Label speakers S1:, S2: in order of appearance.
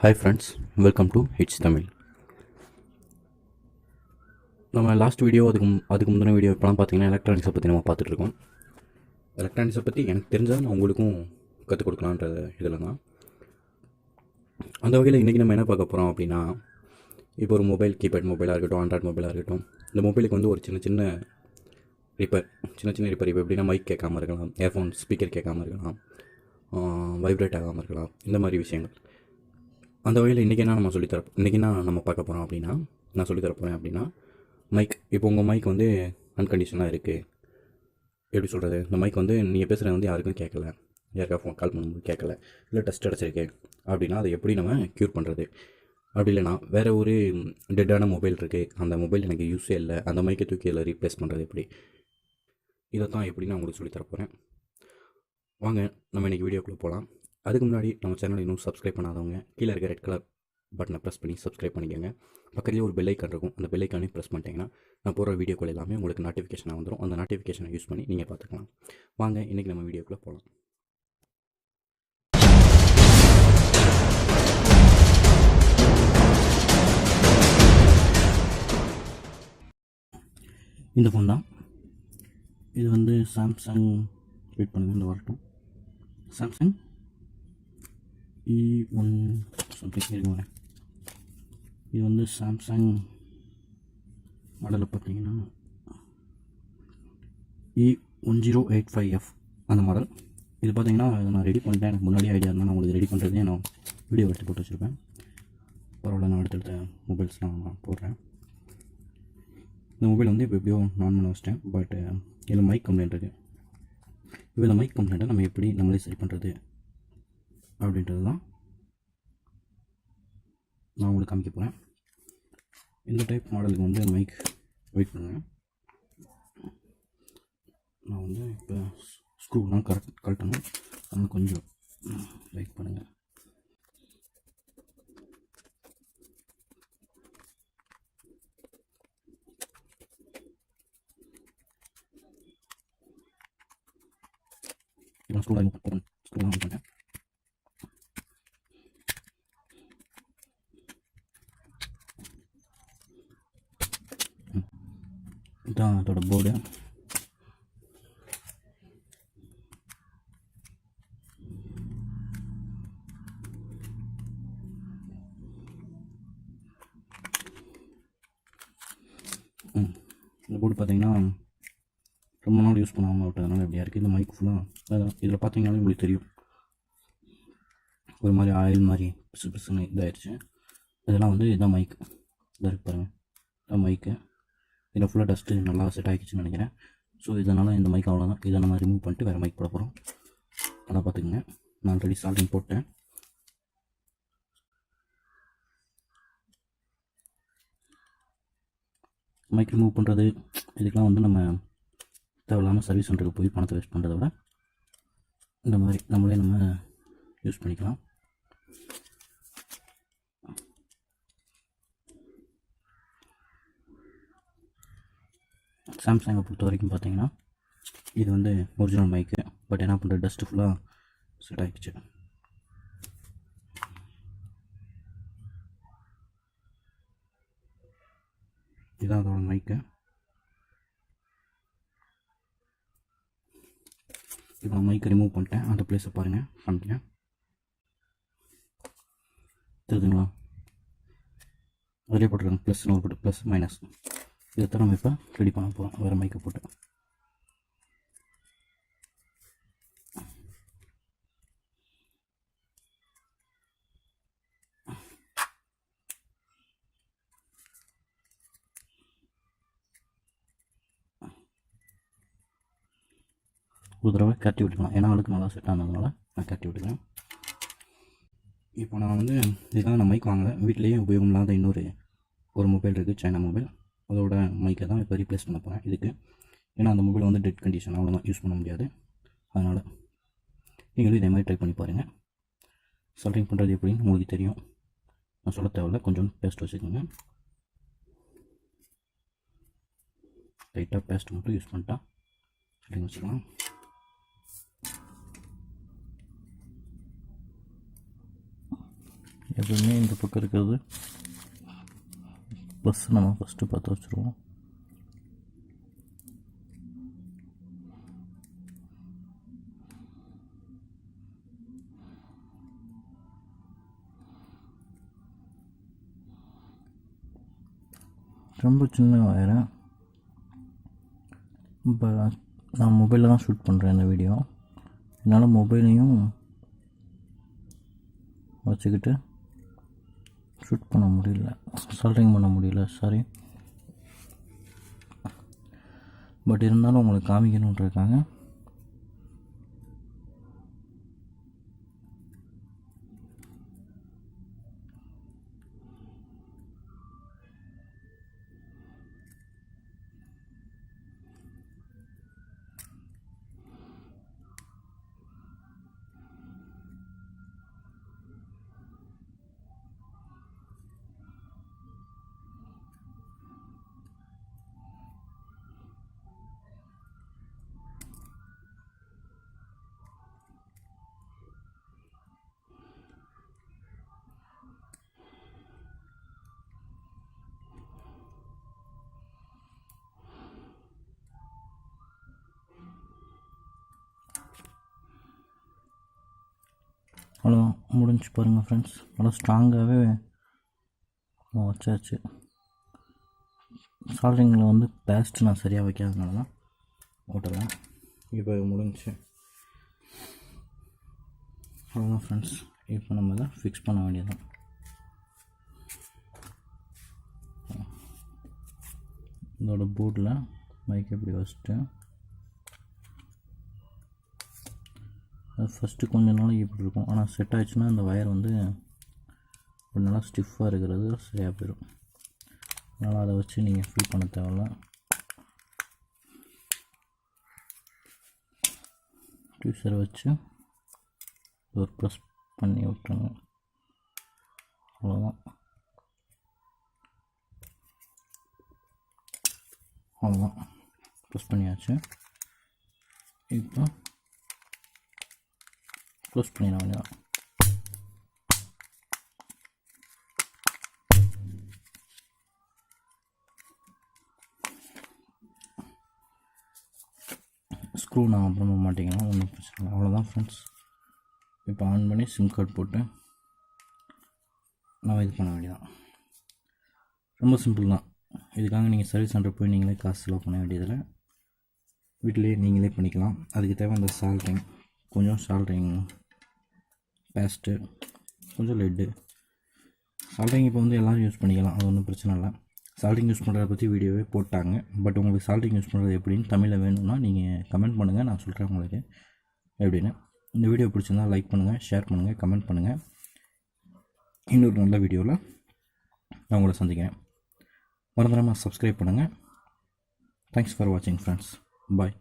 S1: Hi friends, welcome to hits Tamil. நம்ம last video அதுக்கு முந்தின வீடியோ இப்போலாம் பார்த்தீங்கன்னா எலக்ட்ரானிக்ஸை பற்றி நம்ம பார்த்துட்ருக்கோம். எலக்ட்ரானிக்ஸை பற்றி எனக்கு தெரிஞ்சால் நான் உங்களுக்கும் கற்றுக் கொடுக்கலான்ற இதில் தான். அந்த வகையில் இன்றைக்கி நம்ம என்ன பார்க்க போகிறோம் அப்படின்னா, இப்போ ஒரு மொபைல், கீபேட் மொபைலாக இருக்கட்டும், ஆண்ட்ராய்ட் மொபைலாக இருக்கட்டும், இந்த மொபைலுக்கு வந்து ஒரு சின்ன சின்ன ரிப்பேர் இப்போ எப்படின்னா மைக் கேட்காம இருக்கலாம், ஏர்ஃபோன் ஸ்பீக்கர் கேட்காம இருக்கலாம், வைப்ரேட் ஆகாமல் இருக்கலாம், இந்த மாதிரி விஷயங்கள். அந்த வகையில் இன்றைக்கி என்ன நம்ம பார்க்க போகிறோம் அப்படின்னா, நான் சொல்லித்தர போகிறேன் அப்படின்னா, மைக். இப்போ உங்கள் மைக் வந்து அன்கண்டிஷனாக இருக்குது. எப்படி சொல்கிறது, இந்த மைக் வந்து நீங்கள் பேசுகிறது வந்து யாருக்கும் கேட்கல, யாருக்கா ஃபோன் கால் பண்ணும்போது கேட்கல, இல்லை டஸ்ட் அடைச்சிருக்கு அப்படின்னா அதை எப்படி நம்ம க்யூர் பண்ணுறது? அப்படி இல்லைனா வேறு ஒரு டெட்டான மொபைல் இருக்குது, அந்த மொபைல் எனக்கு யூஸே இல்லை, அந்த மைக்கை தூக்கி அதில் ரீப்ளேஸ் பண்ணுறது எப்படி? இதைத்தான் எப்படி நான் உங்களுக்கு சொல்லித்தர போகிறேன். வாங்க நம்ம இன்றைக்கி வீடியோக்குள்ளே போகலாம். அதுக்கு முன்னாடி நம்ம சேனலை இன்னும் சப்ஸ்கிரைப் பண்ணாதவங்க கீழே இருக்க ரெட் கலர் பட்டனை ப்ரெஸ் பண்ணி சப்ஸ்கிரைப் பண்ணிக்கோங்க. பக்கத்துலேயே ஒரு பெல் ஐக்கான் இருக்கும், அந்த பெல் ஐக்கானையும் ப்ரெஸ் பண்ணிட்டீங்கன்னா நான் போகிற வீடியோக்கள் எல்லாமே உங்களுக்கு நோட்டிஃபிகேஷனாக வந்துடும். அந்த நோட்டிஃபிகேஷனை யூஸ் பண்ணி நீங்கள் பார்த்துக்கலாம். வாங்க இன்றைக்கி நம்ம வீடியோக்குள்ளே போகலாம். இந்த ஃபோன் தான். இது வந்து சாம்சங், வெயிட் பண்ணுங்கள் இந்த வரட்டும், சாம்சங் E1 சம்திங் இருக்குங்க. இது வந்து சாம்சங் மாடலில் பார்த்தீங்கன்னா E1085F அந்த மாடல். இது பார்த்தீங்கன்னா நான் ரெடி பண்ணிட்டேன். எனக்கு முன்னாடி ஐடியா இருந்தால் நான் உங்களுக்கு ரெடி பண்ணுறதே நான் வீடியோ எடுத்து போட்டு வச்சுருப்பேன். பரவாயில்ல, நான் அடுத்தடுத்த மொபைல்ஸ்லாம் நான் போடுறேன். இந்த மொபைல் வந்து இப்போ எப்படியோ நான் பண்ண வச்சிட்டேன். பட் இதில் மைக் கம்ப்ளைண்ட் இருக்குது. இப்போ இந்த மைக் கம்ப்ளைண்ட்டை நம்ம எப்படி நம்மளே சரி பண்ணுறது அப்படின்றது தான் நான் உங்களுக்கு காமிக்க போகிறேன். இந்த டைப் மாடலுக்கு வந்து மைக், வெயிட் பண்ணுங்கள், நான் வந்து இப்போ ஸ்க்ரூலாம் கழட்டணும், அதனால் கொஞ்சம் வெயிட் பண்ணுங்கள். இப்போ ஸ்க்ரூலாம் பண்ணிட்டேன். இதுதான் அதோட போர்டு. இந்த போர்டு பார்த்தீங்கன்னா ரொம்ப நாள் யூஸ் பண்ணாமல் விட்டதுனால எப்படியா இருக்குது. இந்த மைக் ஃபுல்லாக இதில் பார்த்தீங்கன்னாலே உங்களுக்கு தெரியும், ஒரு மாதிரி ஆயில் மாதிரி பிசு பிசுன்னு இதாகிடுச்சு. இதெல்லாம் வந்து இதுதான் மைக்கு, இதாக இருக்கு பாருங்கள், இதான் மைக்கு. இதில் ஃபுல்லாக டஸ்ட்டு நல்லா செட் ஆகிடுச்சுன்னு நினைக்கிறேன். ஸோ இதனால் இந்த மைக் அவ்வளோதான். இதை நம்ம ரிமூவ் பண்ணிட்டு வேறு மைக் போட போகிறோம். அதை பார்த்துக்குங்க. நான் ஆல்ரெடி சால்டிங் போட்டேன். மைக் ரிமூவ் பண்ணுறது இதுக்கெலாம் வந்து நம்ம தேவையில்லாமல் சர்வீஸ் சென்டருக்கு போய் பணத்தை வேஸ்ட் பண்ணுறத விட இந்த மாதிரி நம்மளே யூஸ் பண்ணிக்கலாம். சாம்சங்கை பொறுத்த வரைக்கும் பார்த்தீங்கன்னா இது வந்து ஒரிஜினல் மைக்கு. பட் என்ன பண்ணுற, டஸ்ட்டு ஃபுல்லாக செட் ஆகிடுச்சு. இதுதான் அதோட மைக்கு. இப்போ நான் மைக்கை ரிமூவ் பண்ணிட்டேன். அந்த பிளேஸை பாருங்கள், காமிக்கிறேன், தெரியுதுங்களா? அதிலே போட்டுருக்காங்க ப்ளஸ்னு ஒரு போட்டு, ப்ளஸ் மைனஸ். இதைத்தான் நம்ம இப்போ ரெடி பண்ண போகிறோம் வேறு மைக்கை போட்டு. ஒரு தடவை கட்டி விட்டுக்கலாம், ஏன்னா அவளுக்கு நல்லா செட் ஆனதுனால நான் கட்டி விட்டுக்கிறேன். இப்போ நான் வந்து இதுதான் நான் மைக் வாங்கலை, வீட்டிலேயே உபயோகம் இல்லாத இன்னொரு மொபைல் இருக்குது, சைனா மொபைல். அதோட மைக்கை தான் இப்போ ரீப்ளேஸ் பண்ண போகிறேன் இதுக்கு. ஏன்னா அந்த மொபைல் வந்து டெட் கண்டிஷன், அவ்வளோதான், யூஸ் பண்ண முடியாது. அதனால் நீங்களும் இதே மாதிரி ட்ரை பண்ணி பாருங்கள். சால்டிங் பண்ணுறது எப்படின்னு உங்களுக்கு தெரியும், நான் சொல்ல தேவையில்ல. கொஞ்சம் பேஸ்ட் வச்சுக்கோங்க, லைட்டாக பேஸ்ட் மட்டும் யூஸ் பண்ணிட்டா சால்டிங் வச்சுக்கலாம்.
S2: எப்பவுமே இந்த பக்கம் இருக்கிறது ப்ளஸ் நம்ம ஃபஸ்ட்டு பார்த்து வச்சுருவோம். ரொம்ப சின்ன வயரை இப்போ நான் மொபைலில் தான் ஷூட் பண்ணுறேன் இந்த வீடியோ. என்னால் மொபைலையும் வச்சுக்கிட்டு ஷூட் பண்ண முடியல, சால்ட்ரிங் பண்ண முடியல, சாரி. பட் இருந்தாலும் உங்களுக்கு காமிக்கணுன்றிருக்காங்க. அவ்வளோ முடிஞ்சு பாருங்கள் ஃப்ரெண்ட்ஸ். நல்லா ஸ்ட்ராங்காகவே வச்சாச்சு. சால்ட்ரிங்கில் வந்து பேஸ்ட் நான் சரியாக வைக்காதனால தான் ஓட்டலாம். இப்போ முடிஞ்சு அவ்வளோதான் ஃப்ரெண்ட்ஸ். இப்போ நம்ம தான் ஃபிக்ஸ் பண்ண வேண்டியதான். இதோட போர்டில் மைக் எப்படி வச்சுட்டு அது ஃபஸ்ட்டு கொஞ்ச நாளைக்கு இப்படி இருக்கும். ஆனால் செட் ஆகிடுச்சுன்னா அந்த வயர் வந்து ஒரு நல்லா ஸ்டிஃபாக இருக்கிறது சரியாக போயிடும். அதனால் அதை வச்சு நீங்கள் ஃபில் பண்ண தேவையில்ல. டியூசரை வச்சு ஒரு ப்ரெஸ் பண்ணி விட்டுருங்க. அவ்வளோதான். அவ்வளோதான், ப்ரெஸ் பண்ணியாச்சு. இப்போ க்ளோஸ் பண்ணிட வேண்டியதான். ஸ்க்ரூ நான் அப்புறமா மாட்டிக்கலாம், ஒன்றும் பிரச்சனை இல்லை. அவ்வளோதான் ஃப்ரெண்ட்ஸ். இப்போ ஆன் பண்ணி சிம் கார்டு போட்டு நம்ம இது பண்ண வேண்டியதான். ரொம்ப சிம்பிள் தான். இதுக்காக நீங்கள் சர்வீஸ் சென்டர் போய் நீங்களே காசு செலவு பண்ண வேண்டியதில்லை. வீட்டிலேயே நீங்களே பண்ணிக்கலாம். அதுக்கு தேவை அந்த சால்ட்ரிங், கொஞ்சம் சால்ட்ரிங் பேஸ்ட்டு, கொஞ்சம் லெட்டு. சால்ட்ரிங் இப்போ வந்து எல்லோரும் யூஸ் பண்ணிக்கலாம், அது ஒன்றும் பிரச்சனை இல்லை. சால்ட்ரிங் யூஸ் பண்ணுறத பற்றி வீடியோவே போட்டாங்க. பட் உங்களுக்கு சால்ட்ரிங் யூஸ் பண்ணுறது எப்படின்னு தமிழில் வேணும்னா நீங்கள் கமெண்ட் பண்ணுங்கள், நான் சொல்கிறேன் உங்களுக்கு எப்படின்னு. இந்த வீடியோ பிடிச்சிருந்தால் லைக் பண்ணுங்கள், ஷேர் பண்ணுங்கள், கமெண்ட் பண்ணுங்கள். இன்னொரு நல்ல வீடியோவில் நான் உங்களை சந்திக்கிறேன். மறந்துடாமல் சப்ஸ்கிரைப் பண்ணுங்கள். தேங்க்ஸ் ஃபார் வாட்சிங் ஃப்ரெண்ட்ஸ். பாய்.